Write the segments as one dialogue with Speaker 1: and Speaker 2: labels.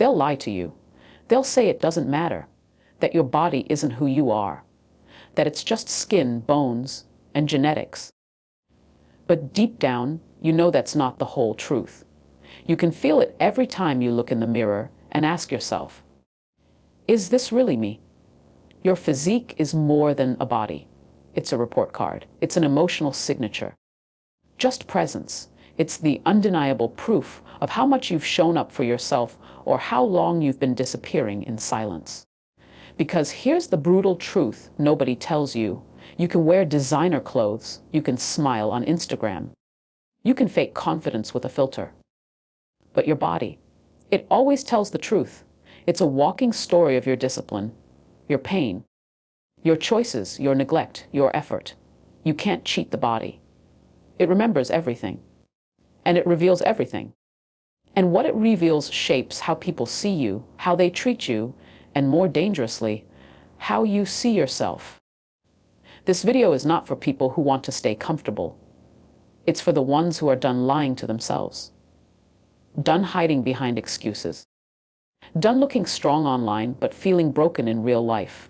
Speaker 1: They'll lie to you. They'll say it doesn't matter, that your body isn't who you are, that it's just skin, bones, and genetics. But deep down, you know that's not the whole truth. You can feel it every time you look in the mirror and ask yourself, is this really me? Your physique is more than a body. It's a report card. It's an emotional signature. Just presence. It's the undeniable proof of how much you've shown up for yourself or how long you've been disappearing in silence. Because here's the brutal truth nobody tells you. You can wear designer clothes. You can smile on Instagram. You can fake confidence with a filter. But your body, it always tells the truth. It's a walking story of your discipline, your pain, your choices, your neglect, your effort. You can't cheat the body. It remembers everything. And it reveals everything. And what it reveals shapes how people see you, how they treat you, and more dangerously, how you see yourself. This video is not for people who want to stay comfortable. It's for the ones who are done lying to themselves. Done hiding behind excuses. Done looking strong online but feeling broken in real life.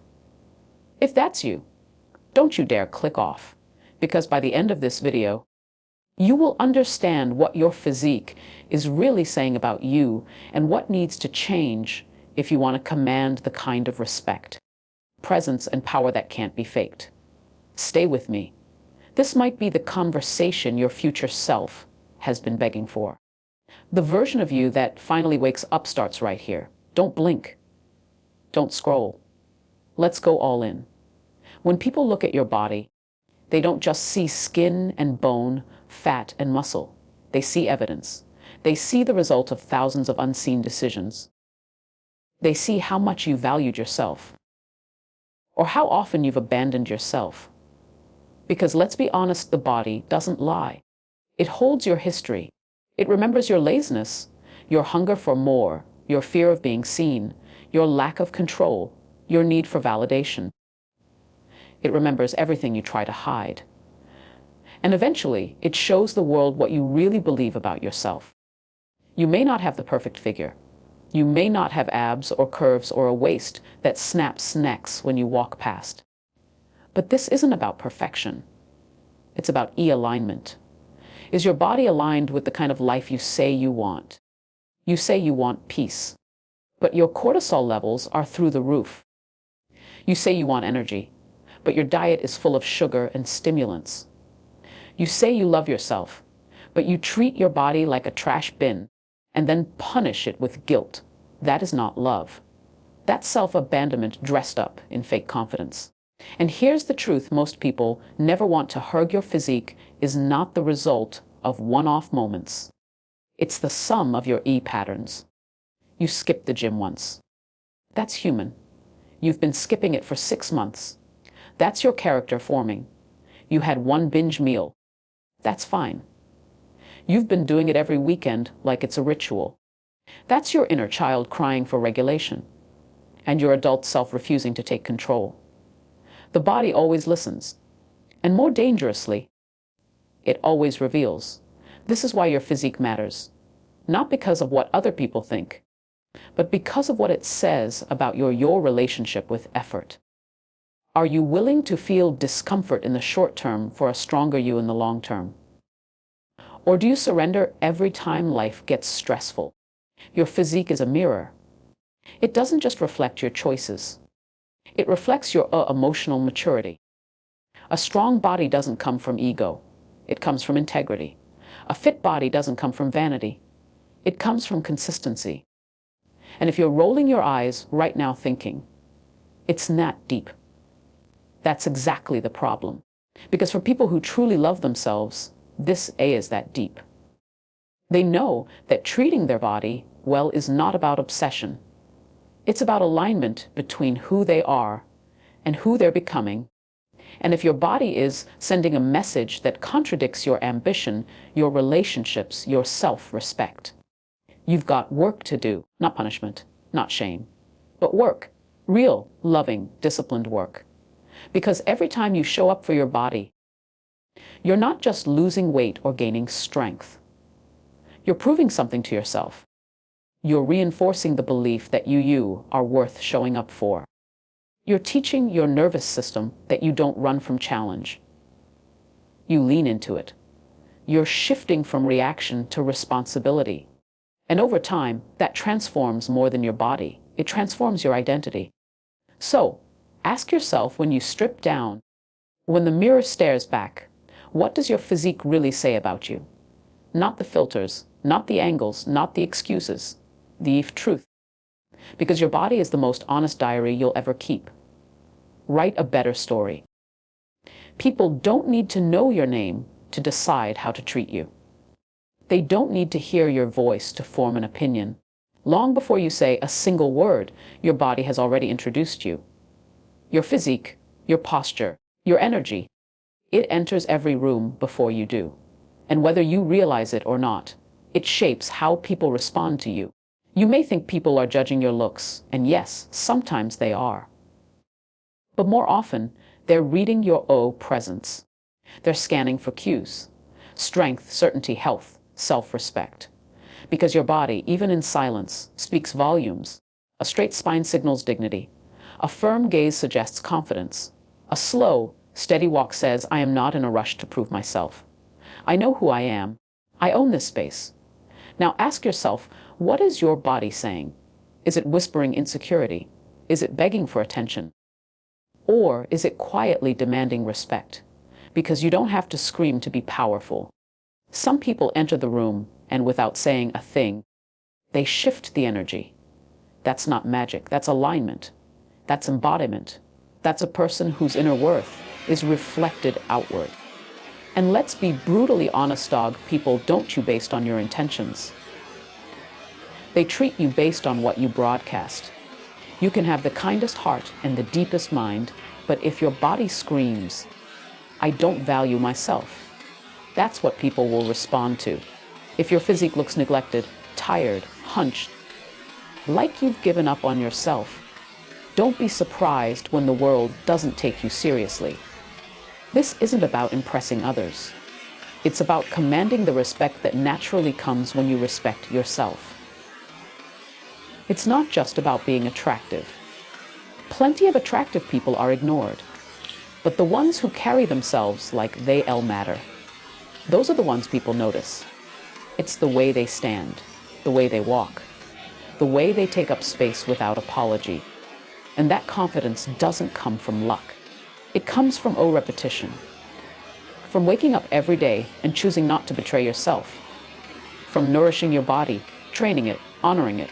Speaker 1: If that's you, don't you dare click off, because by the end of this video, you will understand what your physique is really saying about you and what needs to change if you want to command the kind of respect, presence, and power that can't be faked. Stay with me. This might be the conversation your future self has been begging for. The version of you that finally wakes up starts right here. Don't blink. Don't scroll. Let's go all in. When people look at your body, they don't just see skin and bone, fat and muscle. They see evidence. They see the result of thousands of unseen decisions. They see how much you valued yourself, or how often you've abandoned yourself. Because let's be honest, the body doesn't lie. It holds your history. It remembers your laziness, your hunger for more, your fear of being seen, your lack of control, your need for validation. It remembers everything you try to hide. And eventually, it shows the world what you really believe about yourself. You may not have the perfect figure. You may not have abs or curves or a waist that snaps necks when you walk past. But this isn't about perfection. It's about alignment. Is your body aligned with the kind of life you say you want? You say you want peace, but your cortisol levels are through the roof. You say you want energy, but your diet is full of sugar and stimulants. You say you love yourself, but you treat your body like a trash bin and then punish it with guilt. That is not love. That's self-abandonment dressed up in fake confidence. And here's the truth most people never want to hug. Your physique is not the result of one-off moments. It's the sum of your patterns. You skipped the gym once. That's human. You've been skipping it for 6 months. That's your character forming. You had one binge meal. That's fine. You've been doing it every weekend like it's a ritual. That's your inner child crying for regulation, and your adult self refusing to take control. The body always listens, and more dangerously, it always reveals. This is why your physique matters, not because of what other people think, but because of what it says about your relationship with effort. Are you willing to feel discomfort in the short term for a stronger you in the long term? Or do you surrender every time life gets stressful? Your physique is a mirror. It doesn't just reflect your choices. It reflects your emotional maturity. A strong body doesn't come from ego. It comes from integrity. A fit body doesn't come from vanity. It comes from consistency. And if you're rolling your eyes right now thinking, it's not deep, that's exactly the problem. Because for people who truly love themselves, this is that deep. They know that treating their body well is not about obsession. It's about alignment between who they are and who they're becoming. And if your body is sending a message that contradicts your ambition, your relationships, your self-respect, you've got work to do, not punishment, not shame, but work, real, loving, disciplined work. Because every time you show up for your body, you're not just losing weight or gaining strength. You're proving something to yourself. You're reinforcing the belief that you are worth showing up for. You're teaching your nervous system that you don't run from challenge. You lean into it. You're shifting from reaction to responsibility. And over time, that transforms more than your body. It transforms your identity. So, ask yourself when you strip down, when the mirror stares back, what does your physique really say about you? Not the filters, not the angles, not the excuses, the truth. Because your body is the most honest diary you'll ever keep. Write a better story. People don't need to know your name to decide how to treat you. They don't need to hear your voice to form an opinion. Long before you say a single word, your body has already introduced you. Your physique, your posture, your energy, it enters every room before you do. And whether you realize it or not, it shapes how people respond to you. You may think people are judging your looks, and yes, sometimes they are. But more often, they're reading your presence. They're scanning for cues. Strength, certainty, health, self-respect. Because your body, even in silence, speaks volumes. A straight spine signals dignity. A firm gaze suggests confidence. A slow, steady walk says, I am not in a rush to prove myself. I know who I am. I own this space. Now ask yourself, what is your body saying? Is it whispering insecurity? Is it begging for attention? Or is it quietly demanding respect? Because you don't have to scream to be powerful. Some people enter the room and without saying a thing, they shift the energy. That's not magic, that's alignment. That's embodiment. That's a person whose inner worth is reflected outward. And let's be brutally honest, dog, people don't you based on your intentions. They treat you based on what you broadcast. You can have the kindest heart and the deepest mind, but if your body screams, I don't value myself, that's what people will respond to. If your physique looks neglected, tired, hunched, like you've given up on yourself, don't be surprised when the world doesn't take you seriously. This isn't about impressing others. It's about commanding the respect that naturally comes when you respect yourself. It's not just about being attractive. Plenty of attractive people are ignored. But the ones who carry themselves like they matter, those are the ones people notice. It's the way they stand, the way they walk, the way they take up space without apology. And that confidence doesn't come from luck. It comes from repetition. From waking up every day and choosing not to betray yourself. From nourishing your body, training it, honoring it.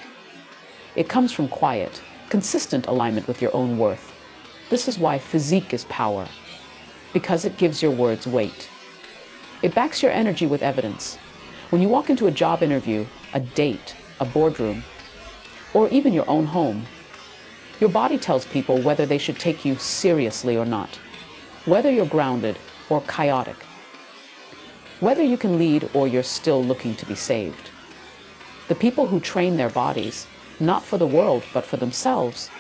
Speaker 1: It comes from quiet, consistent alignment with your own worth. This is why physique is power. Because it gives your words weight. It backs your energy with evidence. When you walk into a job interview, a date, a boardroom, or even your own home, your body tells people whether they should take you seriously or not, whether you're grounded or chaotic, whether you can lead or you're still looking to be saved. The people who train their bodies, not for the world but for themselves,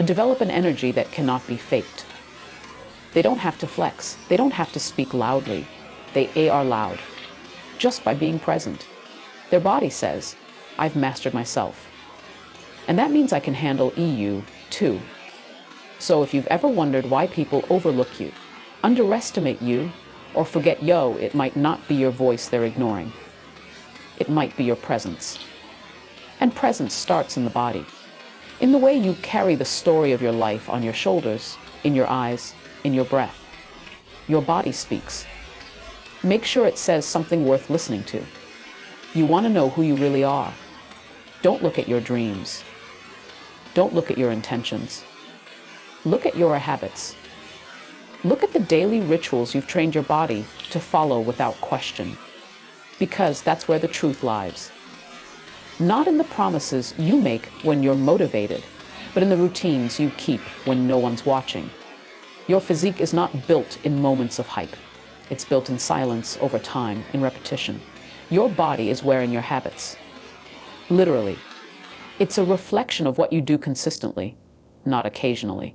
Speaker 1: develop an energy that cannot be faked. They don't have to flex. They don't have to speak loudly. They are loud, just by being present. Their body says, I've mastered myself. And that means I can handle EU too. So if you've ever wondered why people overlook you, underestimate you, or forget it might not be your voice they're ignoring. It might be your presence. And presence starts in the body. In the way you carry the story of your life on your shoulders, in your eyes, in your breath. Your body speaks. Make sure it says something worth listening to. You want to know who you really are. Don't look at your dreams. Don't look at your intentions. Look at your habits. Look at the daily rituals you've trained your body to follow without question. Because that's where the truth lies. Not in the promises you make when you're motivated, but in the routines you keep when no one's watching. Your physique is not built in moments of hype. It's built in silence, over time, in repetition. Your body is wearing your habits. Literally. It's a reflection of what you do consistently, not occasionally.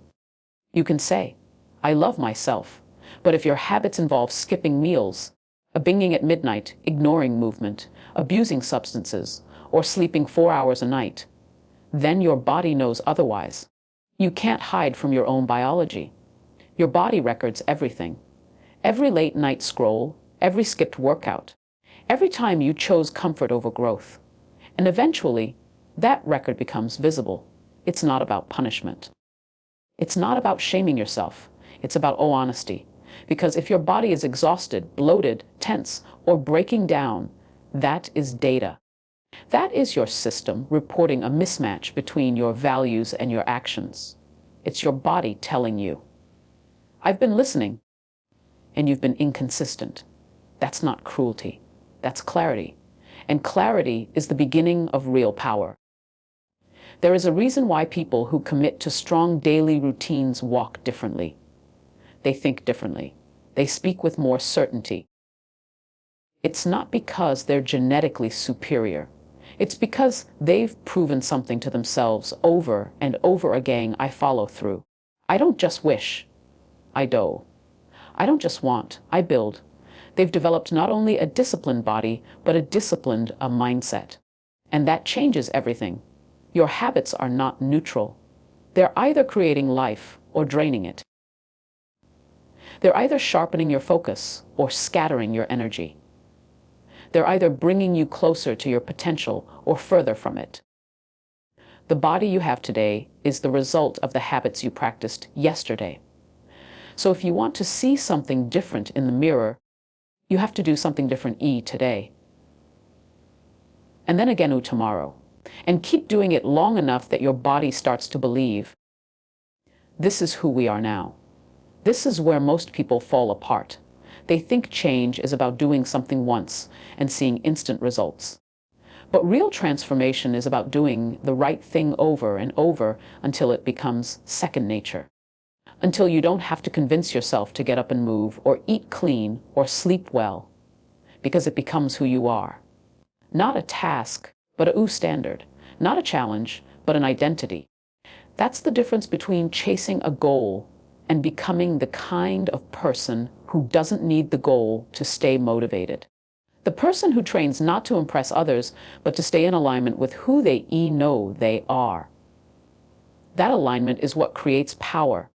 Speaker 1: You can say, I love myself, but if your habits involve skipping meals, binging at midnight, ignoring movement, abusing substances, or sleeping 4 hours a night, then your body knows otherwise. You can't hide from your own biology. Your body records everything. Every late night scroll, every skipped workout, every time you chose comfort over growth. And eventually, that record becomes visible. It's not about punishment. It's not about shaming yourself. It's about honesty. Because if your body is exhausted, bloated, tense, or breaking down, that is data. That is your system reporting a mismatch between your values and your actions. It's your body telling you, I've been listening, and you've been inconsistent. That's not cruelty. That's clarity. And clarity is the beginning of real power. There is a reason why people who commit to strong daily routines walk differently. They think differently. They speak with more certainty. It's not because they're genetically superior. It's because they've proven something to themselves over and over again. I follow through. I don't just wish. I do. I don't just want. I build. They've developed not only a disciplined body, but a disciplined mindset. And that changes everything. Your habits are not neutral. They're either creating life or draining it. They're either sharpening your focus or scattering your energy. They're either bringing you closer to your potential or further from it. The body you have today is the result of the habits you practiced yesterday. So if you want to see something different in the mirror, you have to do something different today. And then again tomorrow. And keep doing it long enough that your body starts to believe, this is who we are now. This is where most people fall apart. They think change is about doing something once and seeing instant results. But real transformation is about doing the right thing over and over until it becomes second nature. Until you don't have to convince yourself to get up and move, or eat clean, or sleep well, because it becomes who you are. Not a task, but a standard. Not a challenge, but an identity. That's the difference between chasing a goal and becoming the kind of person who doesn't need the goal to stay motivated. The person who trains not to impress others, but to stay in alignment with who they know they are. That alignment is what creates power.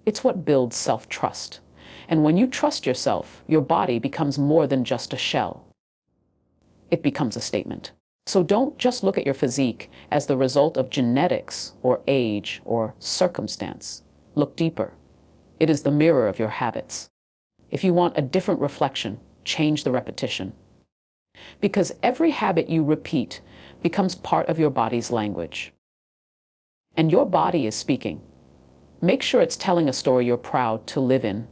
Speaker 1: It's what builds self-trust. And when you trust yourself, your body becomes more than just a shell. It becomes a statement. So don't just look at your physique as the result of genetics or age or circumstance. Look deeper. It is the mirror of your habits. If you want a different reflection, change the repetition. Because every habit you repeat becomes part of your body's language. And your body is speaking. Make sure it's telling a story you're proud to live in.